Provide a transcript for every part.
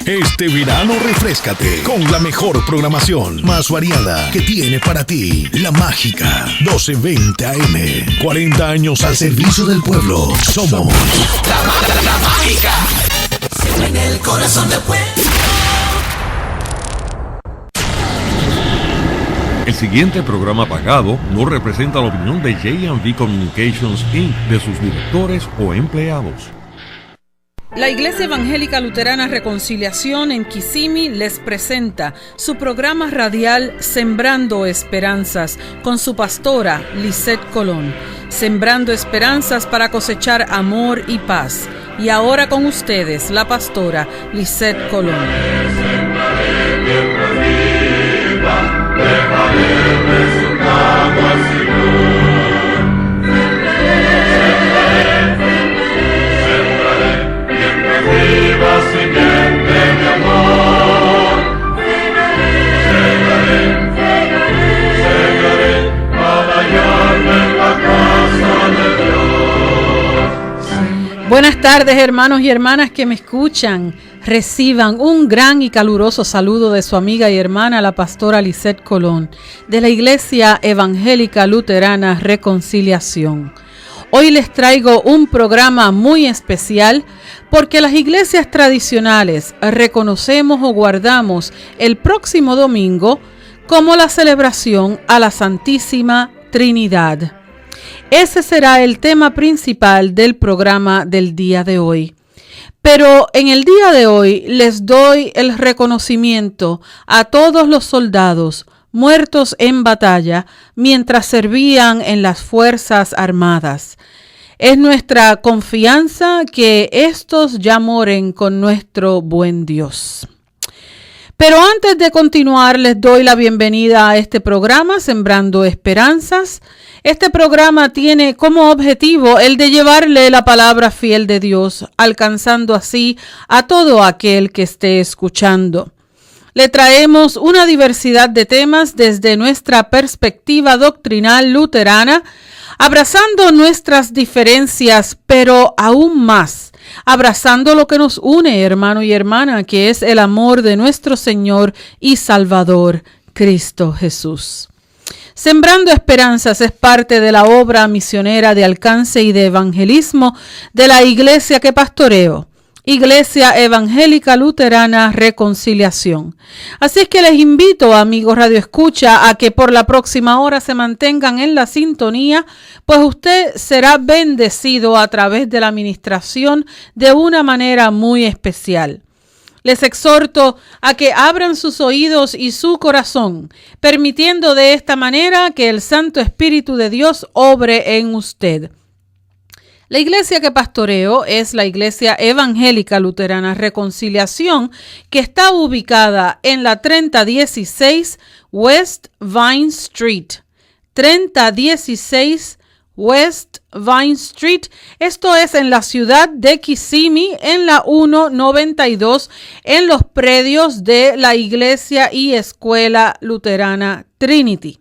Este verano refréscate con la mejor programación, más variada que tiene para ti la mágica 1220 AM. 40 años al servicio del pueblo. Somos la mágica. Siempre en el corazón del pueblo. El siguiente programa pagado no representa la opinión de J&V Communications Inc., de sus directores o empleados. La Iglesia Evangélica Luterana Reconciliación en Kissimmee les presenta su programa radial Sembrando Esperanzas con su pastora Lisette Colón. Sembrando esperanzas para cosechar amor y paz. Y ahora con ustedes, la pastora Lisette Colón. Dejaré el resultado al Señor. Sembraré mientras viva simiente de amor. Segaré para hallarme en la casa de Dios. Buenas tardes, hermanos y hermanas que me escuchan. Reciban un gran y caluroso saludo de su amiga y hermana, la pastora Lisette Colón, de la Iglesia Evangélica Luterana Reconciliación. Hoy les traigo un programa muy especial porque las iglesias tradicionales reconocemos o guardamos el próximo domingo como la celebración a la Santísima Trinidad. Ese será el tema principal del programa del día de hoy. Pero en el día de hoy les doy el reconocimiento a todos los soldados muertos en batalla mientras servían en las Fuerzas Armadas. Es nuestra confianza que estos ya moren con nuestro buen Dios. Pero antes de continuar, les doy la bienvenida a este programa, Sembrando Esperanzas. Este programa tiene como objetivo el de llevarle la palabra fiel de Dios, alcanzando así a todo aquel que esté escuchando. Le traemos una diversidad de temas desde nuestra perspectiva doctrinal luterana, abrazando nuestras diferencias, pero aún más, abrazando lo que nos une, hermano y hermana, que es el amor de nuestro Señor y Salvador, Cristo Jesús. Sembrando Esperanzas es parte de la obra misionera de alcance y de evangelismo de la iglesia que pastoreo, Iglesia Evangélica Luterana Reconciliación. Así es que les invito, amigos Radio Escucha, a que por la próxima hora se mantengan en la sintonía, pues usted será bendecido a través de la administración de una manera muy especial. Les exhorto a que abran sus oídos y su corazón, permitiendo de esta manera que el Santo Espíritu de Dios obre en usted. La iglesia que pastoreo es la Iglesia Evangélica Luterana Reconciliación, que está ubicada en la 3016 West Vine Street. 3016 West Vine Street, esto es en la ciudad de Kissimmee, en la 192, en los predios de la Iglesia y Escuela Luterana Trinity.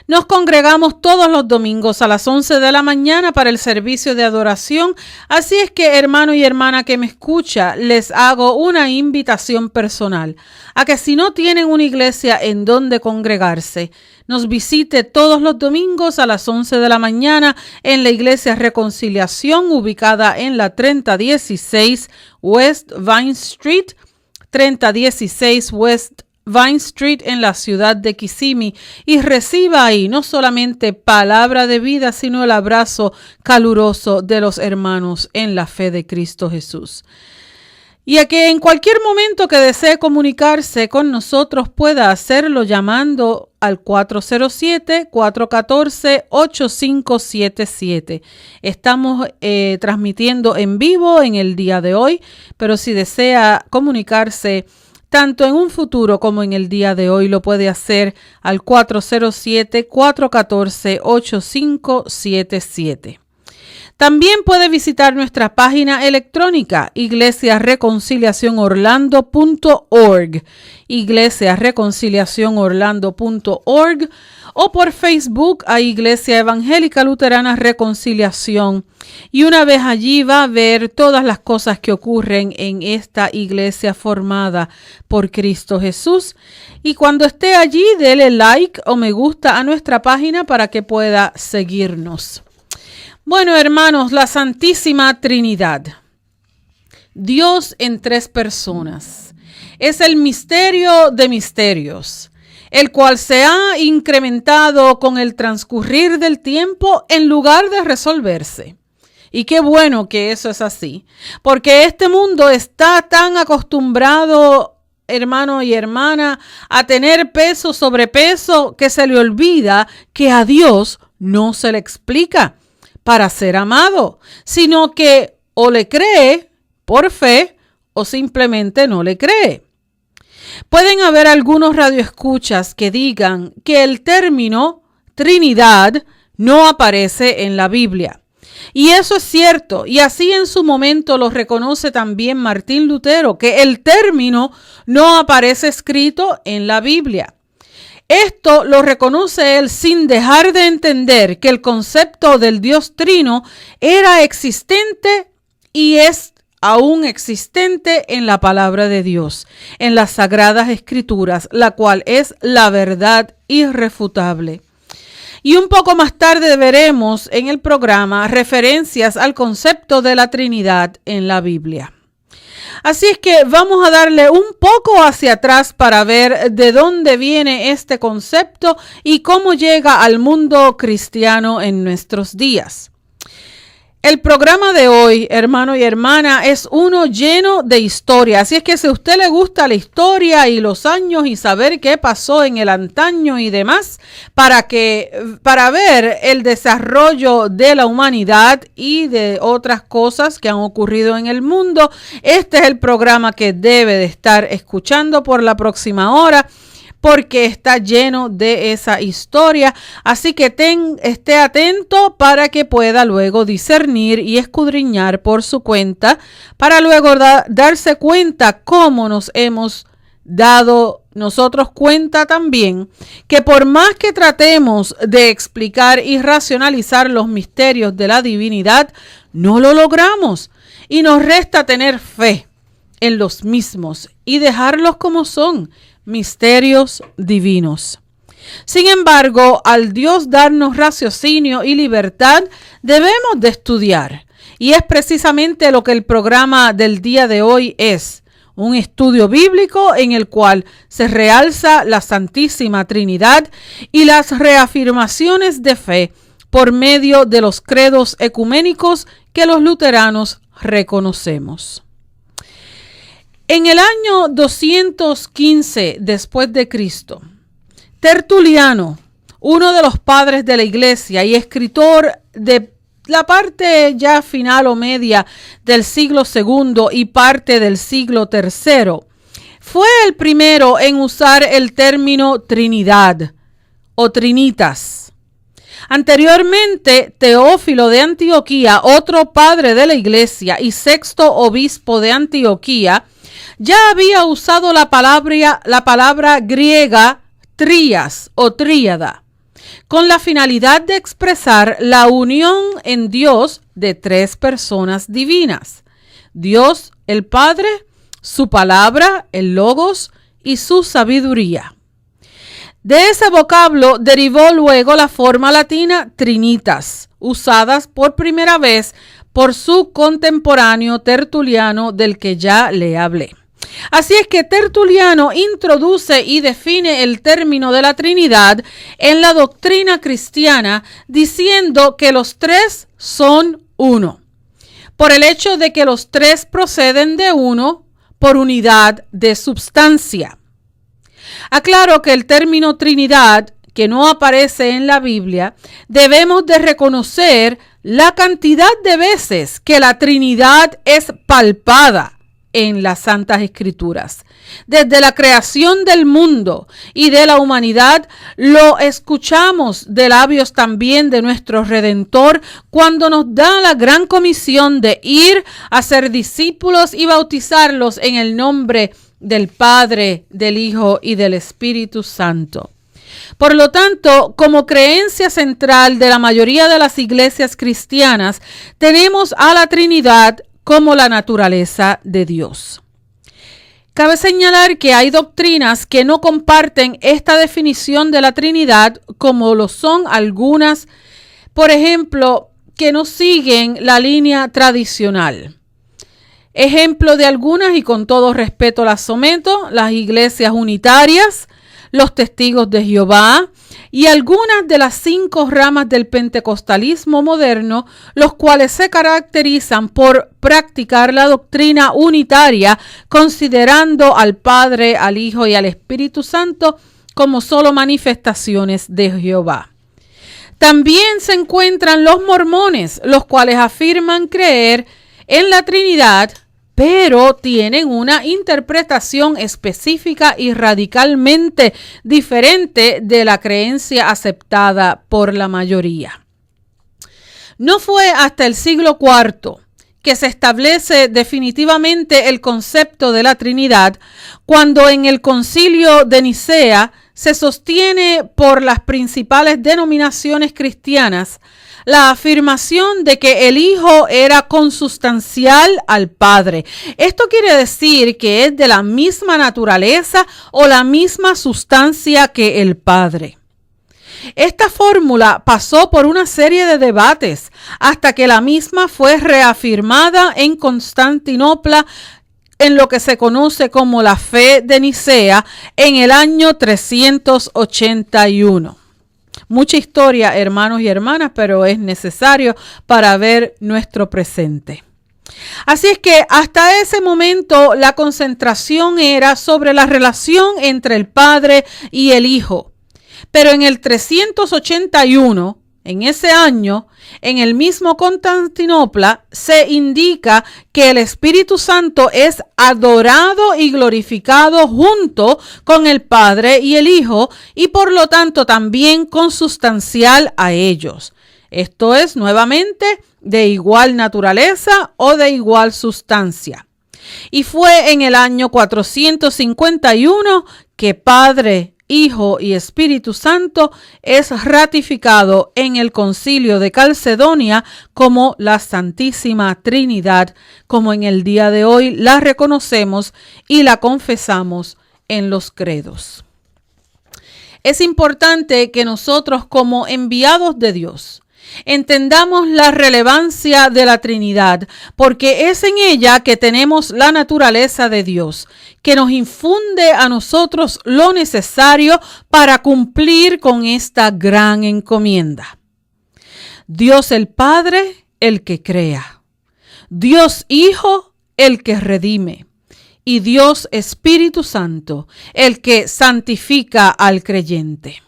Nos congregamos todos los domingos a las 11 de la mañana para el servicio de adoración, así es que, hermano y hermana que me escucha, les hago una invitación personal a que si no tienen una iglesia en donde congregarse, nos visite todos los domingos a las 11 de la mañana en la Iglesia Reconciliación, ubicada en la 3016 West Vine Street, 3016 West Vine Street en la ciudad de Kissimmee, y reciba ahí no solamente palabra de vida, sino el abrazo caluroso de los hermanos en la fe de Cristo Jesús. Y a que en cualquier momento que desee comunicarse con nosotros pueda hacerlo llamando al 407-414-8577. Estamos transmitiendo en vivo en el día de hoy, pero si desea comunicarse tanto en un futuro como en el día de hoy, lo puede hacer al 407-414-8577. También puede visitar nuestra página electrónica iglesiareconciliacionorlando.org, iglesiareconciliacionorlando.org, o por Facebook a Iglesia Evangélica Luterana Reconciliación. Y una vez allí va a ver todas las cosas que ocurren en esta iglesia formada por Cristo Jesús. Y cuando esté allí, dele like o me gusta a nuestra página para que pueda seguirnos. Bueno, hermanos, la Santísima Trinidad. Dios en tres personas. Es el misterio de misterios, el cual se ha incrementado con el transcurrir del tiempo en lugar de resolverse. Y qué bueno que eso es así, porque este mundo está tan acostumbrado, hermano y hermana, a tener peso sobre peso que se le olvida que a Dios no se le explica para ser amado, sino que o le cree por fe o simplemente no le cree. Pueden haber algunos radioescuchas que digan que el término Trinidad no aparece en la Biblia. Y eso es cierto, y así en su momento lo reconoce también Martín Lutero, que el término no aparece escrito en la Biblia. Esto lo reconoce él sin dejar de entender que el concepto del Dios Trino era existente y es aún existente en la palabra de Dios, en las Sagradas Escrituras, la cual es la verdad irrefutable. Y un poco más tarde veremos en el programa referencias al concepto de la Trinidad en la Biblia. Así es que vamos a darle un poco hacia atrás para ver de dónde viene este concepto y cómo llega al mundo cristiano en nuestros días. El programa de hoy, hermano y hermana, es uno lleno de historia. Así es que si a usted le gusta la historia y los años y saber qué pasó en el antaño y demás, para ver el desarrollo de la humanidad y de otras cosas que han ocurrido en el mundo, este es el programa que debe de estar escuchando por la próxima hora, porque está lleno de esa historia. Así que esté atento para que pueda luego discernir y escudriñar por su cuenta, para luego darse cuenta cómo nos hemos dado nosotros cuenta también que por más que tratemos de explicar y racionalizar los misterios de la divinidad, no lo logramos y nos resta tener fe en los mismos y dejarlos como son, misterios divinos. Sin embargo, al Dios darnos raciocinio y libertad, debemos de estudiar. Y es precisamente lo que el programa del día de hoy es. Un estudio bíblico en el cual se realza la Santísima Trinidad y las reafirmaciones de fe por medio de los credos ecuménicos que los luteranos reconocemos. En el año 215 después de Cristo, Tertuliano, uno de los padres de la iglesia y escritor de la parte ya final o media del siglo II y parte del siglo III, fue el primero en usar el término Trinidad o Trinitas. Anteriormente, Teófilo de Antioquía, otro padre de la iglesia y sexto obispo de Antioquía, ya había usado la palabra griega trías o tríada, con la finalidad de expresar la unión en Dios de tres personas divinas: Dios el Padre, su palabra, el Logos, y su sabiduría. De ese vocablo derivó luego la forma latina Trinitas, usadas por primera vez por su contemporáneo Tertuliano, del que ya le hablé. Así es que Tertuliano introduce y define el término de la Trinidad en la doctrina cristiana, diciendo que los tres son uno, por el hecho de que los tres proceden de uno por unidad de substancia. Aclaro que el término Trinidad, que no aparece en la Biblia, debemos de reconocer la cantidad de veces que la Trinidad es palpada en las Santas Escrituras. Desde la creación del mundo y de la humanidad, lo escuchamos de labios también de nuestro Redentor cuando nos da la gran comisión de ir a ser discípulos y bautizarlos en el nombre del Padre, del Hijo y del Espíritu Santo. Por lo tanto, como creencia central de la mayoría de las iglesias cristianas, tenemos a la Trinidad como la naturaleza de Dios. Cabe señalar que hay doctrinas que no comparten esta definición de la Trinidad, como lo son algunas, por ejemplo, que no siguen la línea tradicional. Ejemplo de algunas, y con todo respeto las someto, las iglesias unitarias, los testigos de Jehová y algunas de las 5 ramas del pentecostalismo moderno, los cuales se caracterizan por practicar la doctrina unitaria, considerando al Padre, al Hijo y al Espíritu Santo como solo manifestaciones de Jehová. También se encuentran los mormones, los cuales afirman creer en la Trinidad, pero tienen una interpretación específica y radicalmente diferente de la creencia aceptada por la mayoría. No fue hasta el siglo IV que se establece definitivamente el concepto de la Trinidad, cuando en el Concilio de Nicea se sostiene por las principales denominaciones cristianas la afirmación de que el Hijo era consustancial al Padre. Esto quiere decir que es de la misma naturaleza o la misma sustancia que el Padre. Esta fórmula pasó por una serie de debates hasta que la misma fue reafirmada en Constantinopla en lo que se conoce como la fe de Nicea en el año 381. Mucha historia, hermanos y hermanas, pero es necesario para ver nuestro presente. Así es que hasta ese momento la concentración era sobre la relación entre el Padre y el Hijo. Pero en el 381, en ese año, en el mismo Constantinopla, se indica que el Espíritu Santo es adorado y glorificado junto con el Padre y el Hijo, y por lo tanto también consustancial a ellos. Esto es nuevamente de igual naturaleza o de igual sustancia. Y fue en el año 451 que Padre, Hijo y Espíritu Santo es ratificado en el Concilio de Calcedonia como la Santísima Trinidad, como en el día de hoy la reconocemos y la confesamos en los credos. Es importante que nosotros, como enviados de Dios, entendamos la relevancia de la Trinidad, porque es en ella que tenemos la naturaleza de Dios, que nos infunde a nosotros lo necesario para cumplir con esta gran encomienda. Dios el Padre, el que crea. Dios Hijo, el que redime. Y Dios Espíritu Santo, el que santifica al creyente.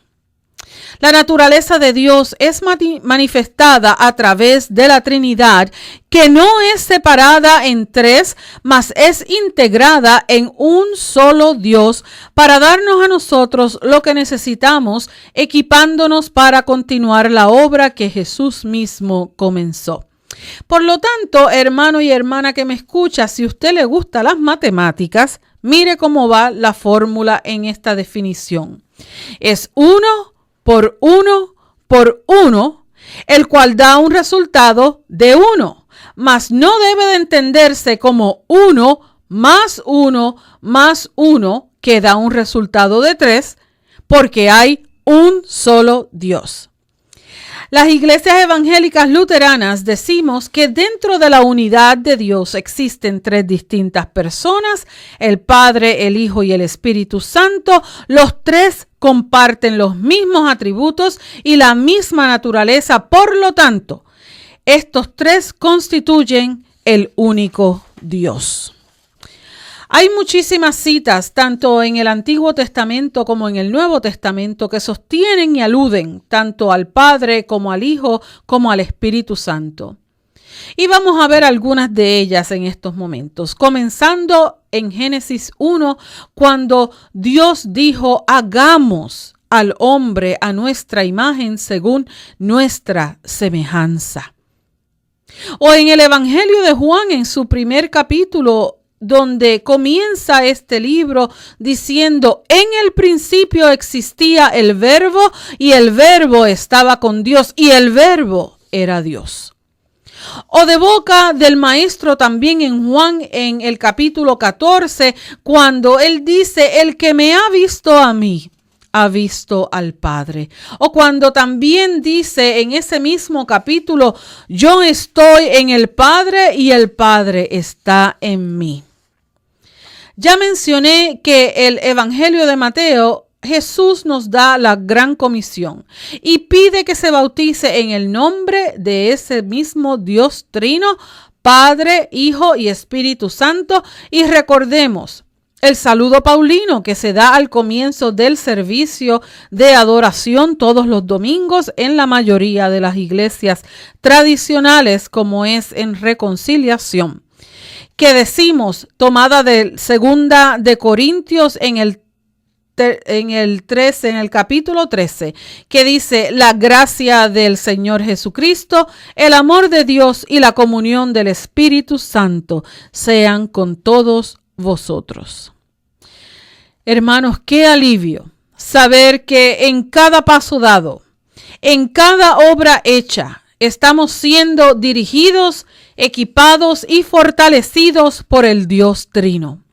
La naturaleza de Dios es manifestada a través de la Trinidad, que no es separada en tres, mas es integrada en un solo Dios para darnos a nosotros lo que necesitamos, equipándonos para continuar la obra que Jesús mismo comenzó. Por lo tanto, hermano y hermana que me escucha, si a usted le gustan las matemáticas, mire cómo va la fórmula en esta definición. Es 1 por 1 por 1, el cual da un resultado de 1, mas no debe de entenderse como 1 más 1 más 1, que da un resultado de 3, porque hay un solo Dios. Las iglesias evangélicas luteranas decimos que dentro de la unidad de Dios existen 3 distintas personas, el Padre, el Hijo y el Espíritu Santo. Los 3 comparten los mismos atributos y la misma naturaleza. Por lo tanto, estos 3 constituyen el único Dios. Hay muchísimas citas, tanto en el Antiguo Testamento como en el Nuevo Testamento, que sostienen y aluden tanto al Padre como al Hijo como al Espíritu Santo. Y vamos a ver algunas de ellas en estos momentos, comenzando en Génesis 1, cuando Dios dijo: hagamos al hombre a nuestra imagen según nuestra semejanza. O en el Evangelio de Juan, en su primer capítulo, donde comienza este libro diciendo: en el principio existía el Verbo y el Verbo estaba con Dios y el Verbo era Dios. O de boca del maestro también en Juan, en el capítulo 14, cuando él dice: el que me ha visto a mí, ha visto al Padre. O cuando también dice en ese mismo capítulo: yo estoy en el Padre y el Padre está en mí. Ya mencioné que el Evangelio de Mateo, Jesús nos da la gran comisión y pide que se bautice en el nombre de ese mismo Dios Trino, Padre, Hijo y Espíritu Santo. Y recordemos el saludo paulino que se da al comienzo del servicio de adoración todos los domingos en la mayoría de las iglesias tradicionales, como es en Reconciliación, que decimos, tomada de 2 de Corintios en el capítulo 13, que dice: la gracia del Señor Jesucristo, el amor de Dios y la comunión del Espíritu Santo sean con todos vosotros. Hermanos, qué alivio saber que en cada paso dado, en cada obra hecha, estamos siendo dirigidos, equipados y fortalecidos por el Dios Trino.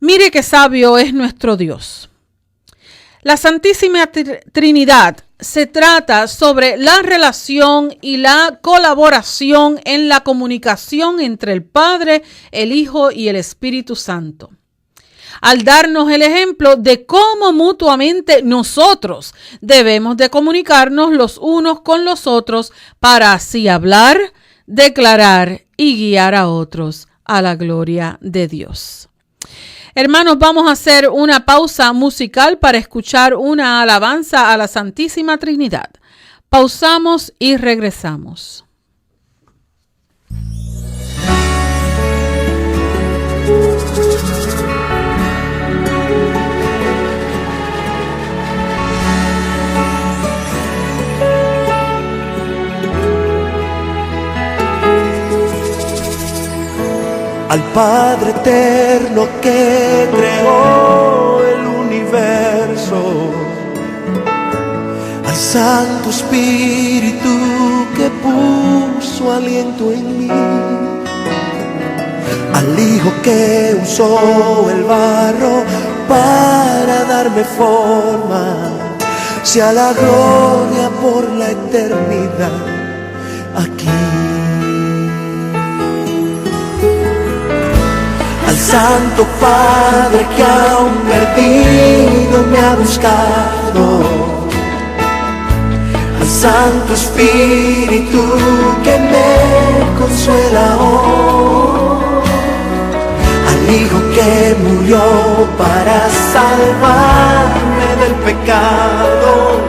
Mire qué sabio es nuestro Dios. La Santísima Trinidad se trata sobre la relación y la colaboración en la comunicación entre el Padre, el Hijo y el Espíritu Santo, al darnos el ejemplo de cómo mutuamente nosotros debemos de comunicarnos los unos con los otros para así hablar, declarar y guiar a otros a la gloria de Dios. Hermanos, vamos a hacer una pausa musical para escuchar una alabanza a la Santísima Trinidad. Pausamos y regresamos. Al Padre eterno que creó el universo, al Santo Espíritu que puso aliento en mí, al Hijo que usó el barro para darme forma, sea la gloria por la eternidad aquí. Al Santo Padre que aún perdido me ha buscado, al Santo Espíritu que me consuela hoy, al Hijo que murió para salvarme del pecado,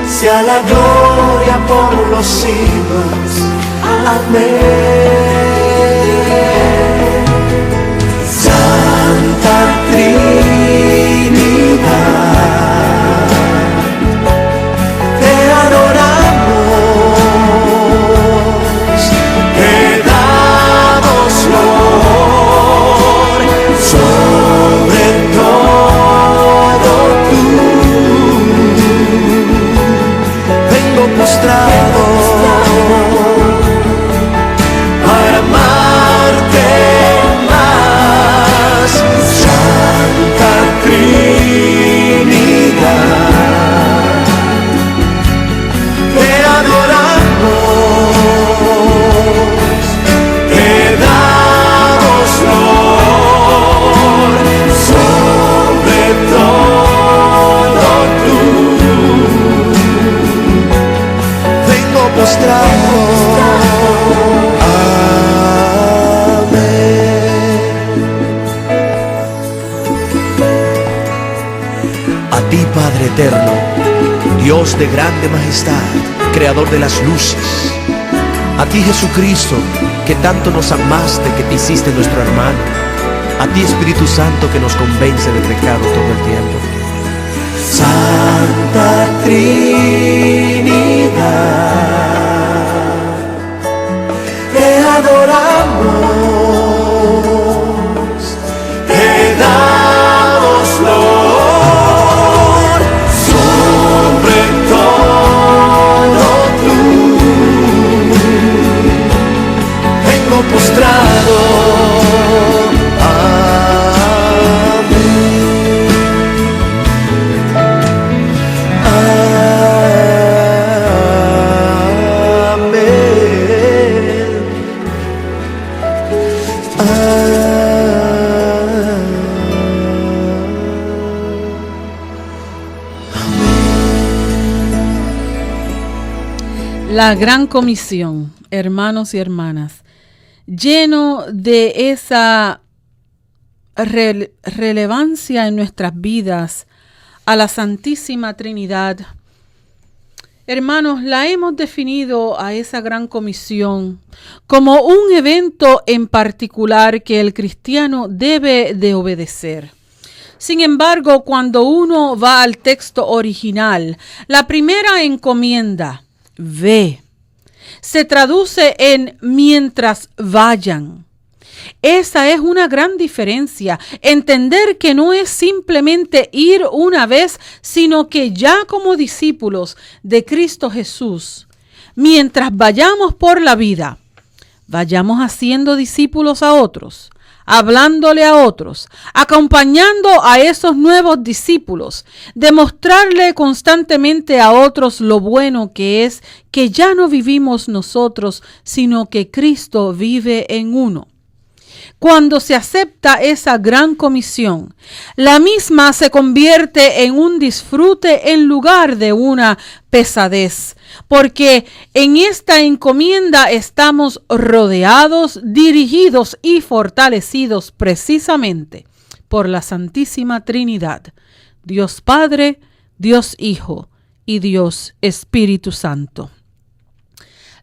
sea la gloria por los siglos. Amén. Santa Trinidad, te adoramos, te damos honor, sobre todo tú. Vengo postrado para amarte más, Santa Trinidad, te adoramos, te damos honor, sobre todo tú. Vengo postrado. A ti, Padre eterno, Dios de grande majestad, creador de las luces. A ti, Jesucristo, que tanto nos amaste, que te hiciste nuestro hermano. A ti, Espíritu Santo, que nos convence de pecado todo el tiempo. Santa Trinidad, te adoramos, La gran comisión, hermanos y hermanas, lleno de esa relevancia en nuestras vidas a la Santísima Trinidad. Hermanos, la hemos definido a esa gran comisión como un evento en particular que el cristiano debe de obedecer. Sin embargo, cuando uno va al texto original, la primera encomienda, ve, se traduce en mientras vayan. Esa es una gran diferencia, entender que no es simplemente ir una vez, sino que ya como discípulos de Cristo Jesús, mientras vayamos por la vida, vayamos haciendo discípulos a otros, hablándole a otros, acompañando a esos nuevos discípulos, demostrarle constantemente a otros lo bueno que es que ya no vivimos nosotros, sino que Cristo vive en uno. Cuando se acepta esa gran comisión, la misma se convierte en un disfrute en lugar de una pesadez, porque en esta encomienda estamos rodeados, dirigidos y fortalecidos precisamente por la Santísima Trinidad, Dios Padre, Dios Hijo y Dios Espíritu Santo.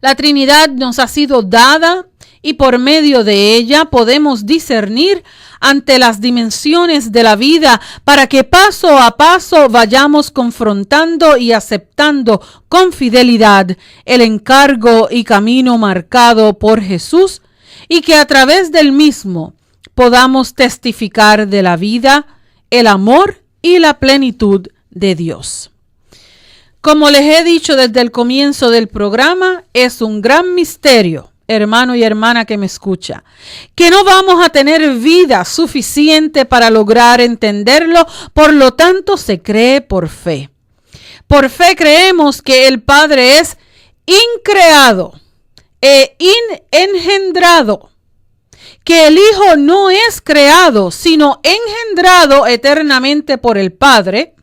La Trinidad nos ha sido dada y por medio de ella podemos discernir ante las dimensiones de la vida para que paso a paso vayamos confrontando y aceptando con fidelidad el encargo y camino marcado por Jesús y que a través del mismo podamos testificar de la vida, el amor y la plenitud de Dios. Como les he dicho desde el comienzo del programa, es un gran misterio, hermano y hermana que me escucha, que no vamos a tener vida suficiente para lograr entenderlo, por lo tanto se cree por fe. Por fe creemos que el Padre es increado e engendrado, que el Hijo no es creado, sino engendrado eternamente por el Padre,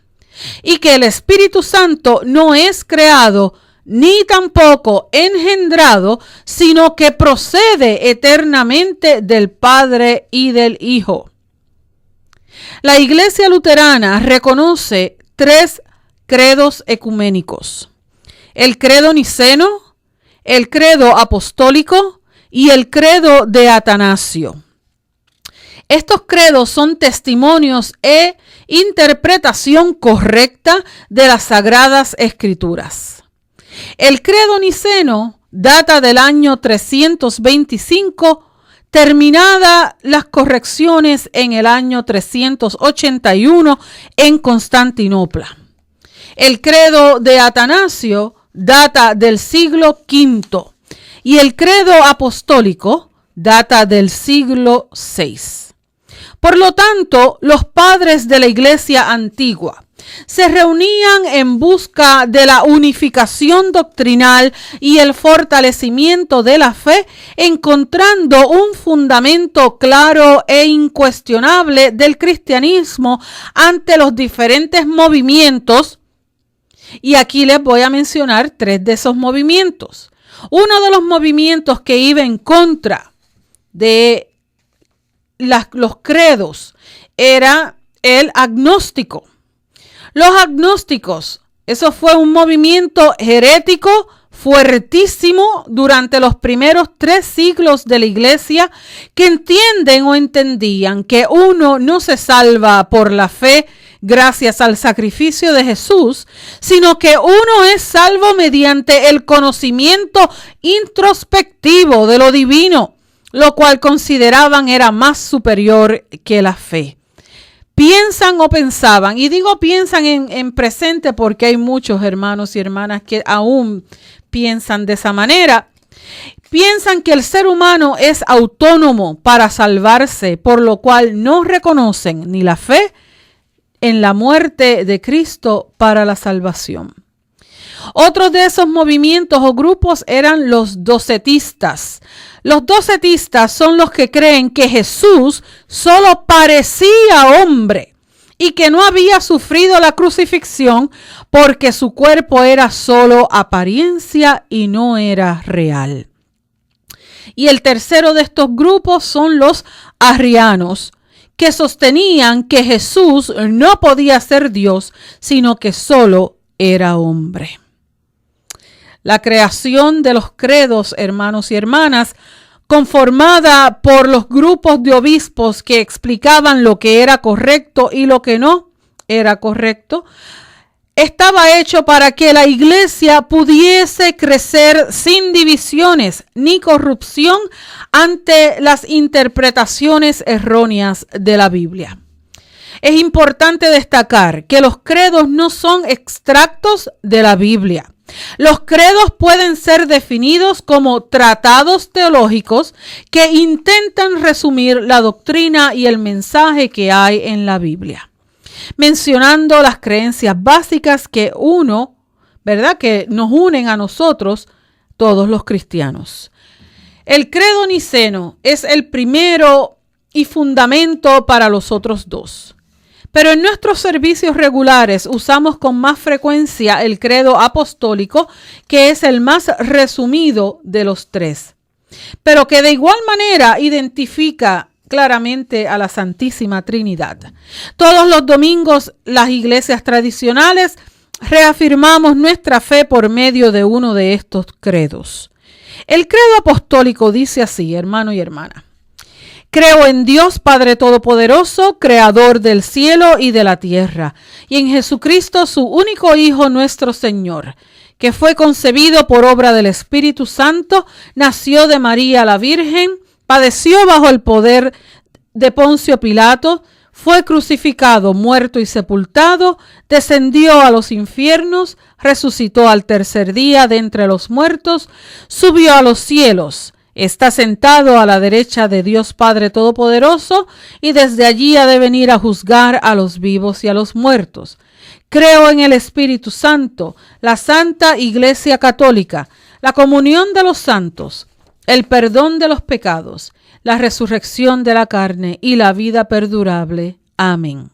y que el Espíritu Santo no es creado ni tampoco engendrado, sino que procede eternamente del Padre y del Hijo. La Iglesia Luterana reconoce 3 credos ecuménicos: el credo niceno, el credo apostólico y el credo de Atanasio. Estos credos son testimonios e interpretación correcta de las Sagradas Escrituras. El credo niceno data del año 325, terminada las correcciones en el año 381 en Constantinopla. El credo de Atanasio data del siglo V y el credo apostólico data del siglo VI. Por lo tanto, los padres de la Iglesia antigua se reunían en busca de la unificación doctrinal y el fortalecimiento de la fe, encontrando un fundamento claro e incuestionable del cristianismo ante los diferentes movimientos. Y aquí les voy a mencionar 3 de esos movimientos. Uno de los movimientos que iba en contra de los credos era el agnóstico. Los agnósticos, eso fue un movimiento herético fuertísimo durante los primeros 3 siglos de la Iglesia, que entienden o entendían que uno no se salva por la fe gracias al sacrificio de Jesús, sino que uno es salvo mediante el conocimiento introspectivo de lo divino, lo cual consideraban era más superior que la fe. Piensan o pensaban, y digo piensan en presente porque hay muchos hermanos y hermanas que aún piensan de esa manera. Piensan que el ser humano es autónomo para salvarse, por lo cual no reconocen ni la fe en la muerte de Cristo para la salvación. Otros de esos movimientos o grupos eran los docetistas. Los docetistas son los que creen que Jesús solo parecía hombre y que no había sufrido la crucifixión porque su cuerpo era solo apariencia y no era real. Y el tercero de estos grupos son los arrianos, que sostenían que Jesús no podía ser Dios, sino que solo era hombre. La creación de los credos, hermanos y hermanas, conformada por los grupos de obispos que explicaban lo que era correcto y lo que no era correcto, estaba hecho para que la iglesia pudiese crecer sin divisiones ni corrupción ante las interpretaciones erróneas de la Biblia. Es importante destacar que los credos no son extractos de la Biblia. Los credos pueden ser definidos como tratados teológicos que intentan resumir la doctrina y el mensaje que hay en la Biblia, mencionando las creencias básicas que que nos unen a nosotros, todos los cristianos. El credo niceno es el primero y fundamento para los otros dos. Pero en nuestros servicios regulares usamos con más frecuencia el credo apostólico, que es el más resumido de los tres, pero que de igual manera identifica claramente a la Santísima Trinidad. Todos los domingos, las iglesias tradicionales reafirmamos nuestra fe por medio de uno de estos credos. El credo apostólico dice así, hermano y hermana: creo en Dios Padre Todopoderoso, Creador del cielo y de la tierra, y en Jesucristo, su único Hijo, nuestro Señor, que fue concebido por obra del Espíritu Santo, nació de María la Virgen, padeció bajo el poder de Poncio Pilato, fue crucificado, muerto y sepultado, descendió a los infiernos, resucitó al tercer día de entre los muertos, subió a los cielos, está sentado a la derecha de Dios Padre Todopoderoso y desde allí ha de venir a juzgar a los vivos y a los muertos. Creo en el Espíritu Santo, la Santa Iglesia Católica, la comunión de los santos, el perdón de los pecados, la resurrección de la carne y la vida perdurable. Amén.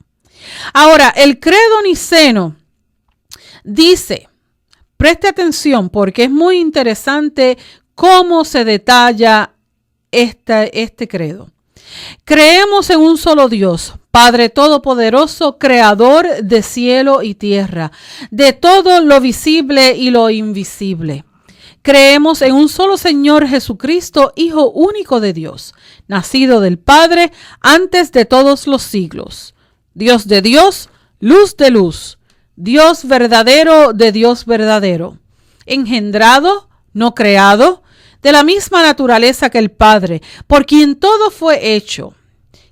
Ahora, el credo niceno dice, preste atención porque es muy interesante cómo se detalla este credo. Creemos en un solo Dios, Padre Todopoderoso, Creador de cielo y tierra, de todo lo visible y lo invisible. Creemos en un solo Señor Jesucristo, Hijo único de Dios, nacido del Padre antes de todos los siglos. Dios de Dios, luz de luz, Dios verdadero de Dios verdadero, engendrado, no creado, de la misma naturaleza que el Padre, por quien todo fue hecho,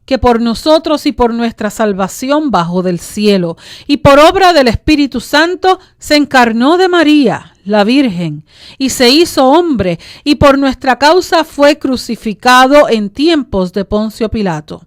que por nosotros y por nuestra salvación bajó del cielo, y por obra del Espíritu Santo se encarnó de María, la Virgen, y se hizo hombre, y por nuestra causa fue crucificado en tiempos de Poncio Pilato.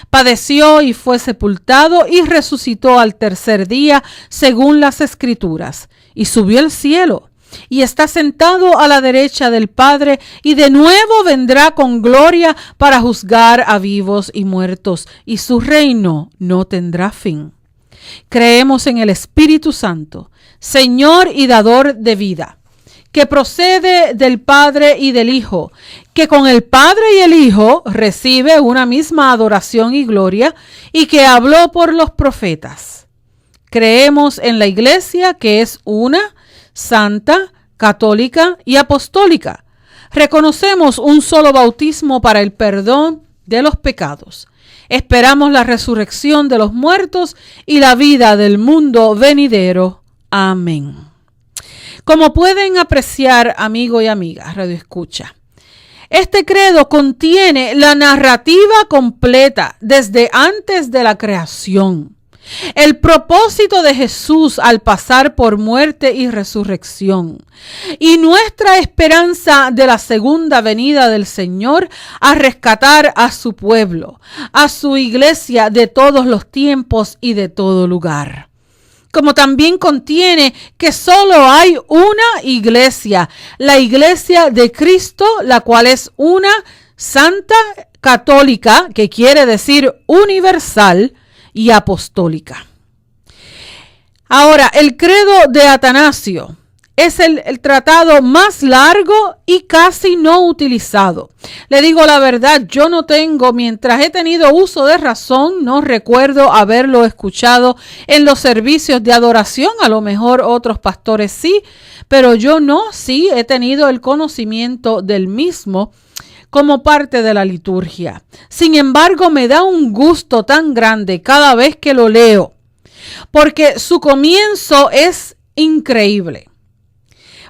Padeció y fue sepultado y resucitó al tercer día, según las Escrituras, y subió al cielo. Y está sentado a la derecha del Padre, y de nuevo vendrá con gloria para juzgar a vivos y muertos, y su reino no tendrá fin. Creemos en el Espíritu Santo, Señor y dador de vida, que procede del Padre y del Hijo, que con el Padre y el Hijo recibe una misma adoración y gloria, y que habló por los profetas. Creemos en la Iglesia, que es una, santa, católica y apostólica. Reconocemos un solo bautismo para el perdón de los pecados. Esperamos la resurrección de los muertos y la vida del mundo venidero. Amén. Como pueden apreciar, amigo y amiga, Radio Escucha, este credo contiene la narrativa completa desde antes de la creación. El propósito de Jesús al pasar por muerte y resurrección, y nuestra esperanza de la segunda venida del Señor a rescatar a su pueblo, a su iglesia de todos los tiempos y de todo lugar. Como también contiene que solo hay una iglesia, la iglesia de Cristo, la cual es una, santa, católica, que quiere decir universal, y apostólica. Ahora, el credo de Atanasio es el tratado más largo y casi no utilizado. Le digo la verdad, yo no tengo, mientras he tenido uso de razón, no recuerdo haberlo escuchado en los servicios de adoración. A lo mejor otros pastores sí, pero yo no, sí he tenido el conocimiento del mismo como parte de la liturgia. Sin embargo, me da un gusto tan grande cada vez que lo leo, porque su comienzo es increíble.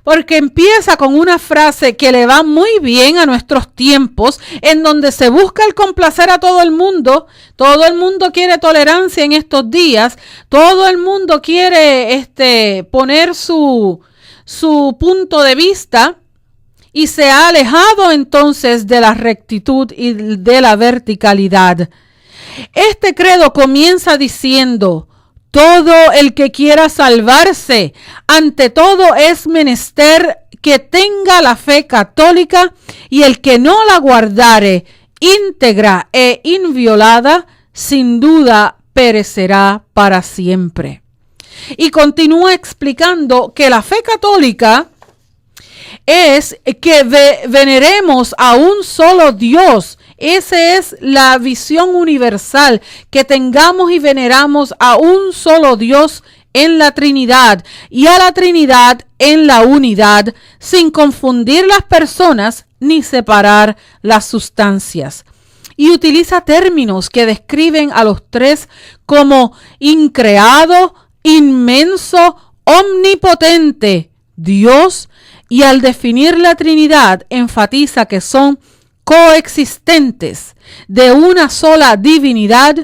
Porque empieza con una frase que le va muy bien a nuestros tiempos, en donde se busca el complacer a todo el mundo. Todo el mundo quiere tolerancia en estos días. Todo el mundo quiere poner su punto de vista, y se ha alejado entonces de la rectitud y de la verticalidad. Este credo comienza diciendo: todo el que quiera salvarse, ante todo es menester que tenga la fe católica, y el que no la guardare íntegra e inviolada, sin duda perecerá para siempre. Y continúa explicando que la fe católica es que veneremos a un solo Dios. Esa es la visión universal, que tengamos y veneramos a un solo Dios en la Trinidad, y a la Trinidad en la unidad, sin confundir las personas ni separar las sustancias. Y utiliza términos que describen a los tres como increado, inmenso, omnipotente, Dios, y al definir la Trinidad enfatiza que son coexistentes, de una sola divinidad,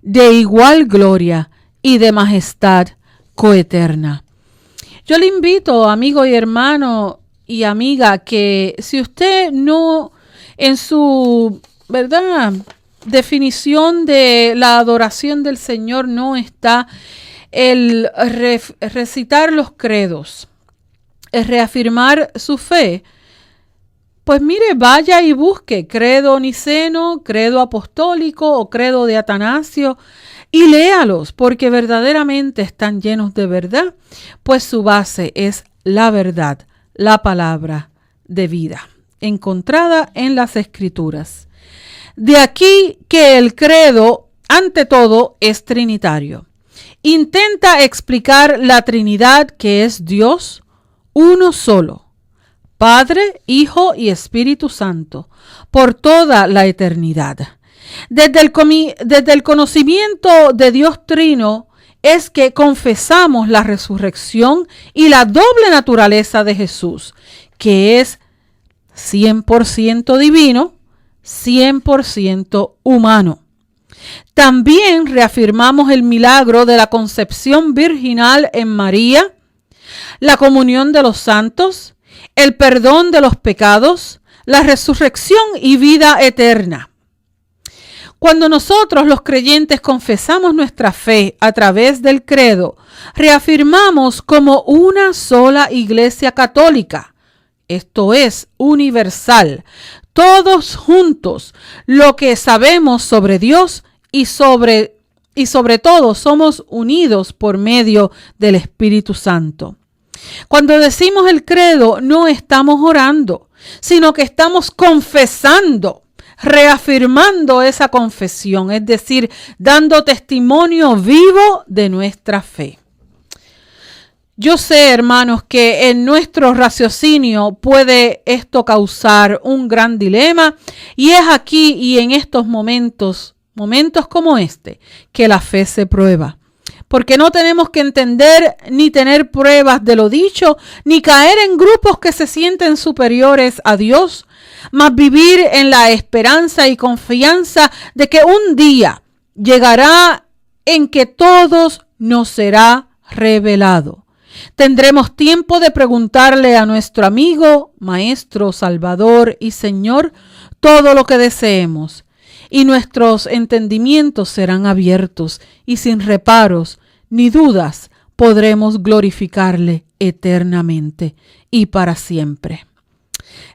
de igual gloria y de majestad coeterna. Yo le invito, amigo y hermano y amiga, que si usted no, en su definición de la adoración del Señor, no está el recitar los credos, el reafirmar su fe, pues mire, vaya y busque credo niceno, credo apostólico o credo de Atanasio y léalos, porque verdaderamente están llenos de verdad, pues su base es la verdad, la palabra de vida, encontrada en las Escrituras. De aquí que el credo, ante todo, es trinitario. Intenta explicar la Trinidad, que es Dios, uno solo, Padre, Hijo y Espíritu Santo, por toda la eternidad. Desde el conocimiento de Dios Trino es que confesamos la resurrección y la doble naturaleza de Jesús, que es 100% divino, 100% humano. También reafirmamos el milagro de la concepción virginal en María, la comunión de los santos, el perdón de los pecados, la resurrección y vida eterna. Cuando nosotros los creyentes confesamos nuestra fe a través del credo, reafirmamos como una sola iglesia católica, esto es, universal, todos juntos, lo que sabemos sobre Dios y sobre todo somos unidos por medio del Espíritu Santo. Cuando decimos el credo, no estamos orando, sino que estamos confesando, reafirmando esa confesión, es decir, dando testimonio vivo de nuestra fe. Yo sé, hermanos, que en nuestro raciocinio puede esto causar un gran dilema, y es aquí y en estos momentos como este, que la fe se prueba. Porque no tenemos que entender ni tener pruebas de lo dicho, ni caer en grupos que se sienten superiores a Dios, mas vivir en la esperanza y confianza de que un día llegará en que todos nos será revelado. Tendremos tiempo de preguntarle a nuestro amigo, Maestro, Salvador y Señor todo lo que deseemos, y nuestros entendimientos serán abiertos, y sin reparos ni dudas podremos glorificarle eternamente y para siempre.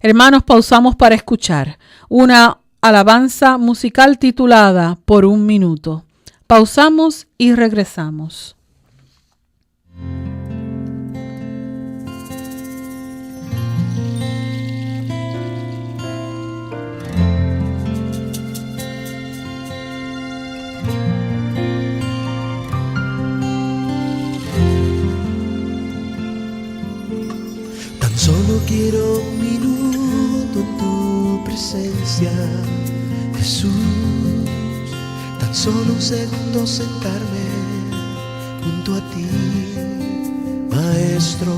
Hermanos, pausamos para escuchar una alabanza musical titulada Por un minuto. Pausamos y regresamos. Solo quiero un minuto en tu presencia, Jesús. Tan solo un segundo sentarme junto a ti, Maestro.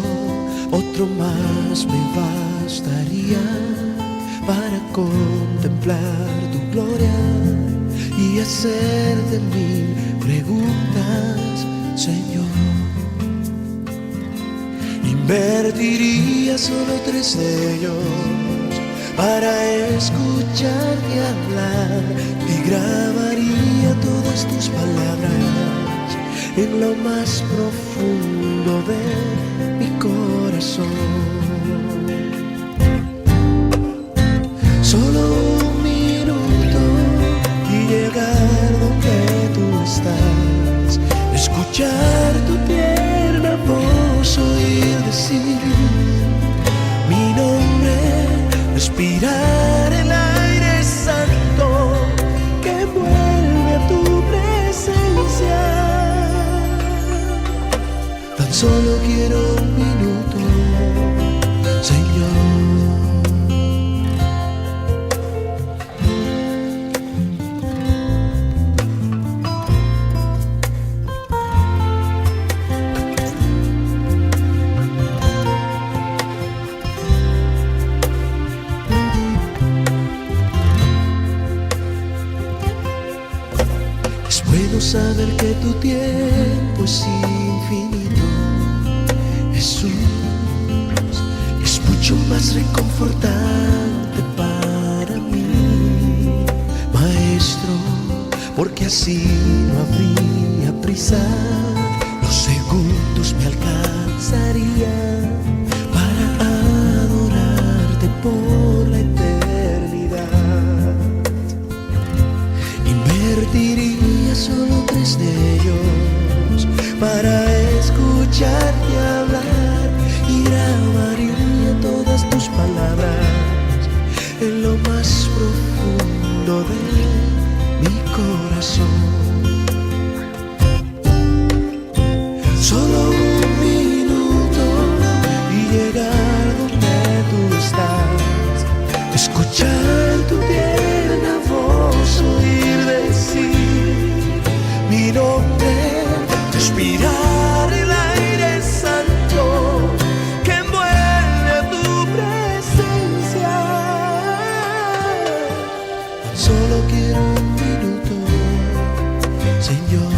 Otro más me bastaría para contemplar tu gloria y hacerte mil preguntas, Señor. Invertiría solo 3 de ellos para escucharte hablar y grabaría todas tus palabras en lo más profundo de mi corazón. Solo un minuto y llegar donde tú estás, escuchar tu tierna voz, oír decir mi nombre, respirar el aire santo que envuelve a tu presencia. Tan solo quiero un minuto, Señor. Saber que tu tiempo es infinito, Jesús, es mucho más reconfortante para mí, Maestro, porque así no habría prisa, los segundos me alcanzarían para adorarte por la eternidad. Invertiría solo 3 de ellos para escucharte hablar y grabaría todas tus palabras en lo más profundo de mi corazón. Solo un minuto y llegar donde tú estás, escuchar tu tierna voz, oír decir mi nombre, respirar el aire santo que envuelve a tu presencia. Solo quiero un minuto, Señor.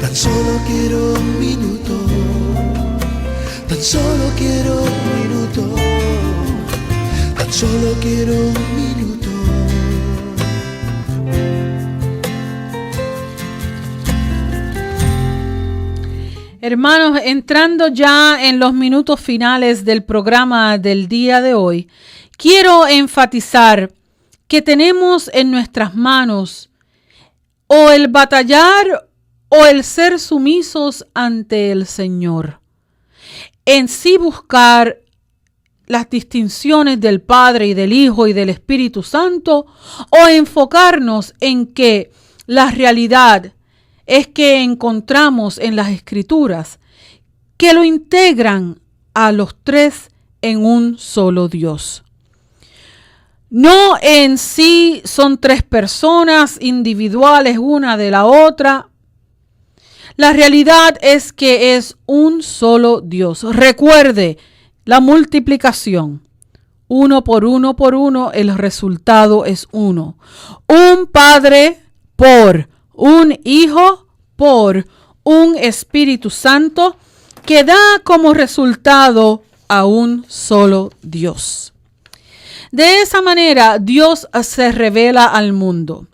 Tan solo quiero un minuto, tan solo quiero un minuto, tan solo quiero un minuto. Hermanos, entrando ya en los minutos finales del programa del día de hoy, quiero enfatizar que tenemos en nuestras manos o el batallar o el ser sumisos ante el Señor. En sí buscar las distinciones del Padre y del Hijo y del Espíritu Santo, o enfocarnos en que la realidad es que encontramos en las Escrituras que lo integran a los 3 en un solo Dios. No en sí son 3 personas individuales una de la otra. La realidad es que es un solo Dios. Recuerde la multiplicación. 1 por 1 por 1, el resultado es 1. Un Padre por un Hijo por un Espíritu Santo que da como resultado a un solo Dios. De esa manera Dios se revela al mundo.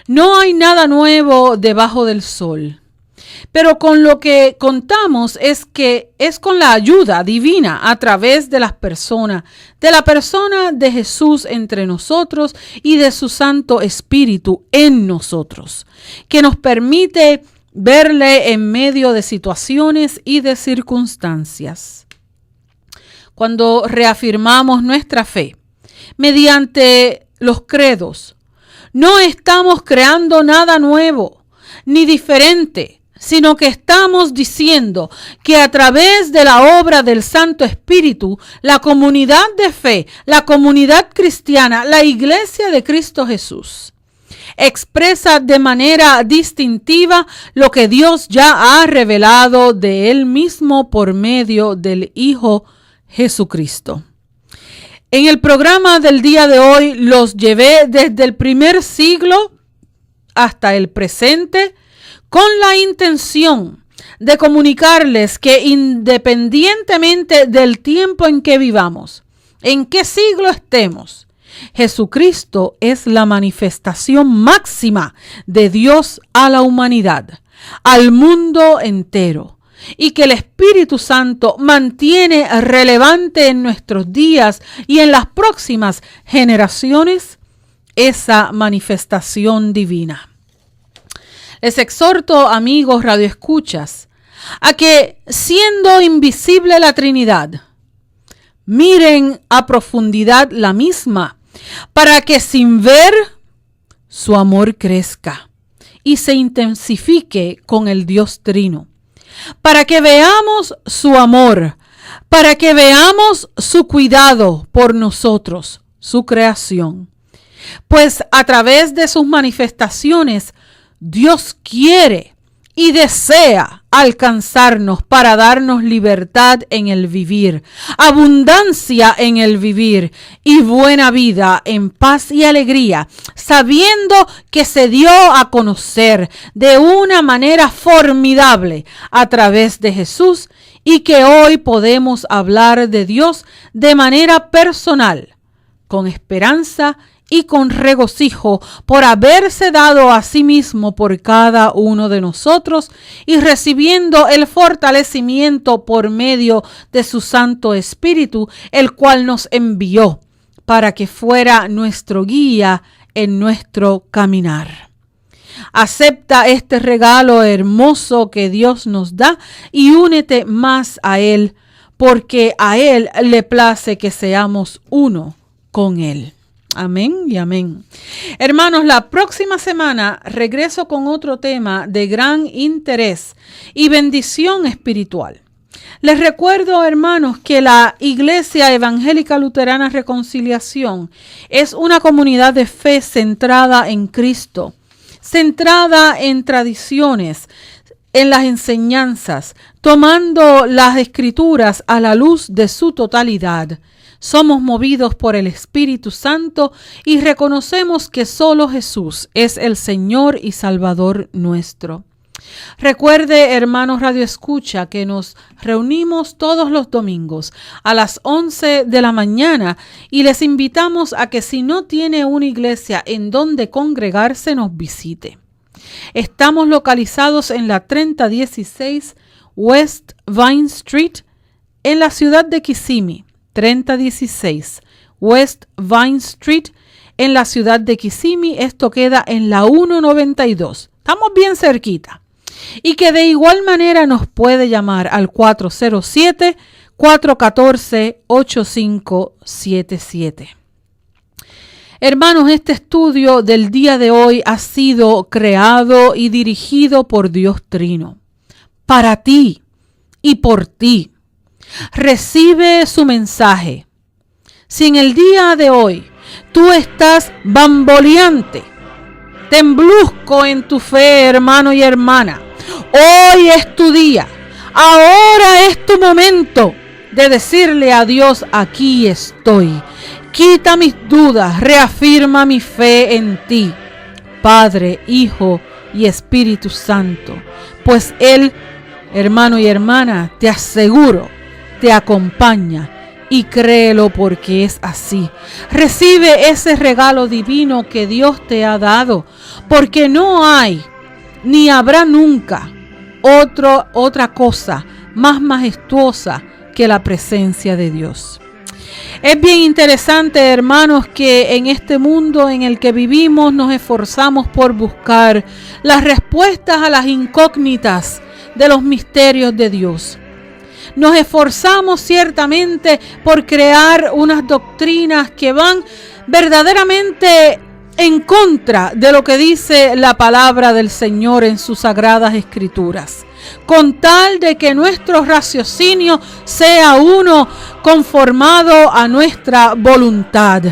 No hay nada nuevo debajo del sol. Pero con lo que contamos es que es con la ayuda divina a través de las personas, de la persona de Jesús entre nosotros y de su Santo Espíritu en nosotros, que nos permite verle en medio de situaciones y de circunstancias. Cuando reafirmamos nuestra fe mediante los credos, no estamos creando nada nuevo ni diferente, sino que estamos diciendo que a través de la obra del Santo Espíritu, la comunidad de fe, la comunidad cristiana, la Iglesia de Cristo Jesús, expresa de manera distintiva lo que Dios ya ha revelado de Él mismo por medio del Hijo Jesucristo. En el programa del día de hoy los llevé desde el primer siglo hasta el presente con la intención de comunicarles que independientemente del tiempo en que vivamos, en qué siglo estemos, Jesucristo es la manifestación máxima de Dios a la humanidad, al mundo entero, y que el Espíritu Santo mantiene relevante en nuestros días y en las próximas generaciones esa manifestación divina. Les exhorto, amigos radioescuchas, a que, siendo invisible la Trinidad, miren a profundidad la misma, para que sin ver su amor crezca y se intensifique con el Dios Trino, para que veamos su amor, para que veamos su cuidado por nosotros, su creación. Pues a través de sus manifestaciones, Dios quiere y desea alcanzarnos para darnos libertad en el vivir, abundancia en el vivir y buena vida en paz y alegría, sabiendo que se dio a conocer de una manera formidable a través de Jesús y que hoy podemos hablar de Dios de manera personal, con esperanza y con regocijo por haberse dado a sí mismo por cada uno de nosotros y recibiendo el fortalecimiento por medio de su Santo Espíritu, el cual nos envió para que fuera nuestro guía en nuestro caminar. Acepta este regalo hermoso que Dios nos da y únete más a Él, porque a Él le place que seamos uno con Él. Amén y amén. Hermanos, la próxima semana regreso con otro tema de gran interés y bendición espiritual. Les recuerdo, hermanos, que la Iglesia Evangélica Luterana Reconciliación es una comunidad de fe centrada en Cristo, centrada en tradiciones, en las enseñanzas, tomando las Escrituras a la luz de su totalidad. Somos movidos por el Espíritu Santo y reconocemos que solo Jesús es el Señor y Salvador nuestro. Recuerde, hermanos Radio Escucha, que nos reunimos todos los domingos a las 11 de la mañana y les invitamos a que si no tiene una iglesia en donde congregarse, nos visite. Estamos localizados en la 3016 West Vine Street en la ciudad de Kissimmee. 3016 West Vine Street en la ciudad de Kissimmee. Esto queda en la 192. Estamos bien cerquita. Y que de igual manera nos puede llamar al 407-414-8577. Hermanos, este estudio del día de hoy ha sido creado y dirigido por Dios Trino. Para ti y por ti. Recibe su mensaje. Si en el día de hoy tú estás bamboleante, temblusco en tu fe, hermano y hermana, hoy es tu día. Ahora es tu momento de decirle a Dios: aquí estoy. Quita mis dudas, reafirma mi fe en ti, Padre, Hijo y Espíritu Santo. Pues Él, hermano y hermana, te aseguro, te acompaña y créelo porque es así. Recibe ese regalo divino que Dios te ha dado, porque no hay ni habrá nunca otra cosa más majestuosa que la presencia de Dios. Es bien interesante, hermanos, que en este mundo en el que vivimos nos esforzamos por buscar las respuestas a las incógnitas de los misterios de Dios. Nos esforzamos ciertamente por crear unas doctrinas que van verdaderamente en contra de lo que dice la palabra del Señor en sus sagradas escrituras, con tal de que nuestro raciocinio sea uno conformado a nuestra voluntad,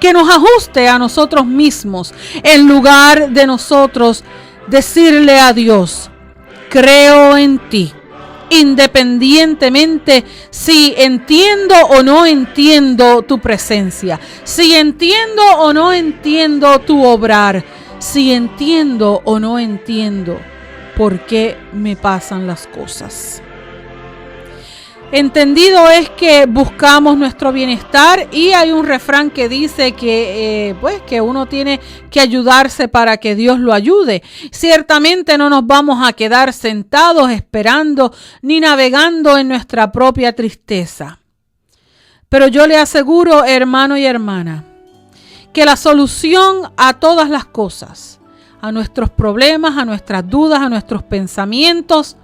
que nos ajuste a nosotros mismos, en lugar de nosotros decirle a Dios: creo en ti, independientemente si entiendo o no entiendo tu presencia, si entiendo o no entiendo tu obrar, si entiendo o no entiendo por qué me pasan las cosas. Entendido es que buscamos nuestro bienestar, y hay un refrán que dice que uno tiene que ayudarse para que Dios lo ayude. Ciertamente no nos vamos a quedar sentados esperando ni navegando en nuestra propia tristeza. Pero yo le aseguro, hermano y hermana, que la solución a todas las cosas, a nuestros problemas, a nuestras dudas, a nuestros pensamientos,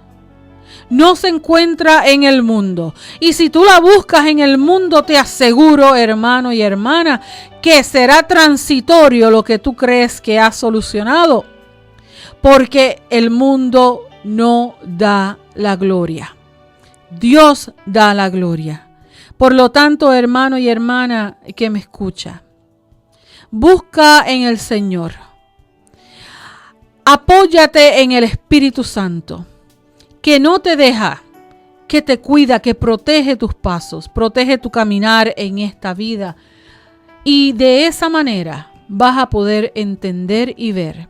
no se encuentra en el mundo. Y si tú la buscas en el mundo, te aseguro, hermano y hermana, que será transitorio lo que tú crees que has solucionado, porque el mundo no da la gloria. Dios da la gloria. Por lo tanto, hermano y hermana que me escucha, busca en el Señor. Apóyate en el Espíritu Santo, que no te deja, que te cuida, que protege tus pasos, protege tu caminar en esta vida. Y de esa manera vas a poder entender y ver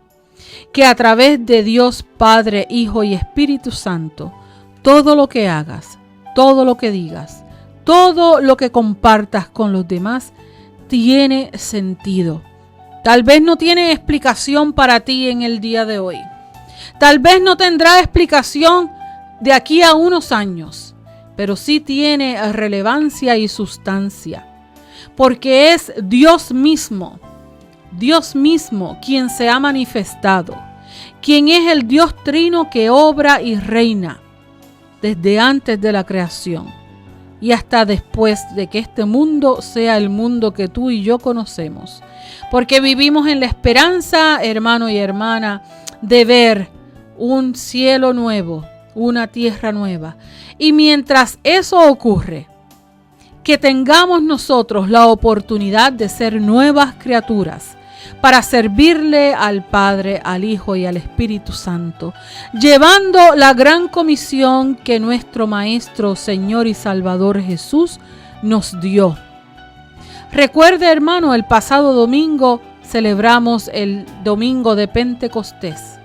que a través de Dios Padre, Hijo y Espíritu Santo, todo lo que hagas, todo lo que digas, todo lo que compartas con los demás tiene sentido. Tal vez no tiene explicación para ti en el día de hoy. Tal vez no tendrá explicación de aquí a unos años, pero sí tiene relevancia y sustancia, porque es Dios mismo quien se ha manifestado, quien es el Dios trino que obra y reina desde antes de la creación y hasta después de que este mundo sea el mundo que tú y yo conocemos, porque vivimos en la esperanza, hermano y hermana, de ver un cielo nuevo, una tierra nueva. Y mientras eso ocurre, que tengamos nosotros la oportunidad de ser nuevas criaturas para servirle al Padre, al Hijo y al Espíritu Santo, llevando la gran comisión que nuestro Maestro, Señor y Salvador Jesús nos dio. Recuerde, hermano, el pasado domingo celebramos el domingo de Pentecostés,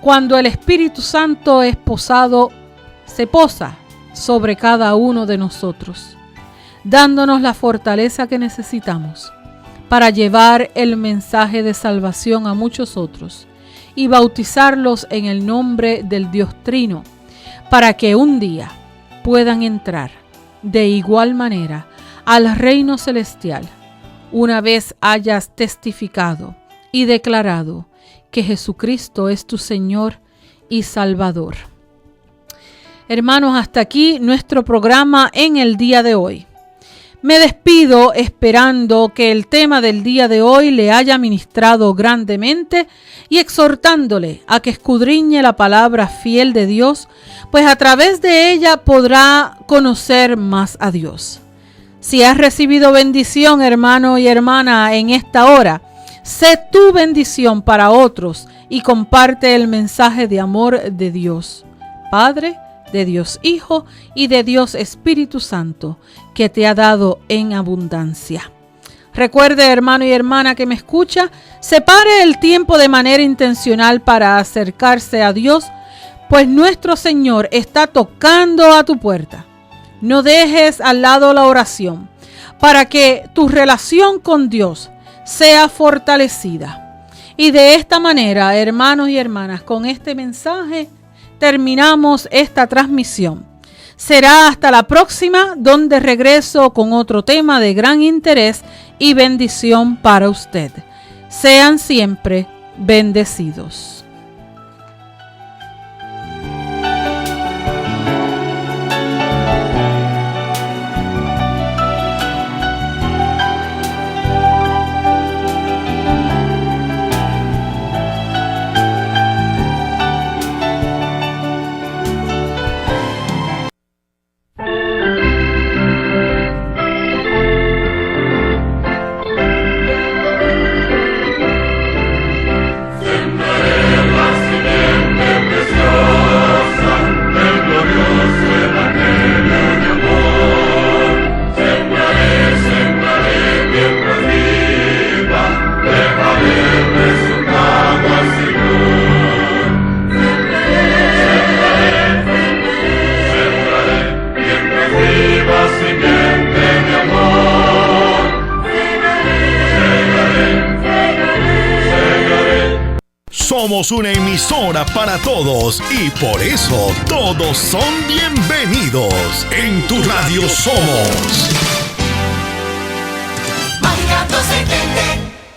cuando el Espíritu Santo se posa sobre cada uno de nosotros, dándonos la fortaleza que necesitamos para llevar el mensaje de salvación a muchos otros y bautizarlos en el nombre del Dios Trino, para que un día puedan entrar de igual manera al reino celestial, una vez hayas testificado y declarado que Jesucristo es tu Señor y Salvador. Hermanos, hasta aquí nuestro programa en el día de hoy. Me despido esperando que el tema del día de hoy le haya ministrado grandemente y exhortándole a que escudriñe la palabra fiel de Dios, pues a través de ella podrá conocer más a Dios. Si has recibido bendición, hermano y hermana, en esta hora, sé tu bendición para otros y comparte el mensaje de amor de Dios Padre, de Dios Hijo y de Dios Espíritu Santo, que te ha dado en abundancia. Recuerde, hermano y hermana que me escucha, separe el tiempo de manera intencional para acercarse a Dios, pues nuestro Señor está tocando a tu puerta. No dejes al lado la oración, para que tu relación con Dios sea fortalecida. Y de esta manera, hermanos y hermanas, con este mensaje terminamos esta transmisión. Será hasta la próxima, donde regreso con otro tema de gran interés y bendición para usted. Sean siempre bendecidos. Somos una emisora para todos y por eso todos son bienvenidos. En tu radio somos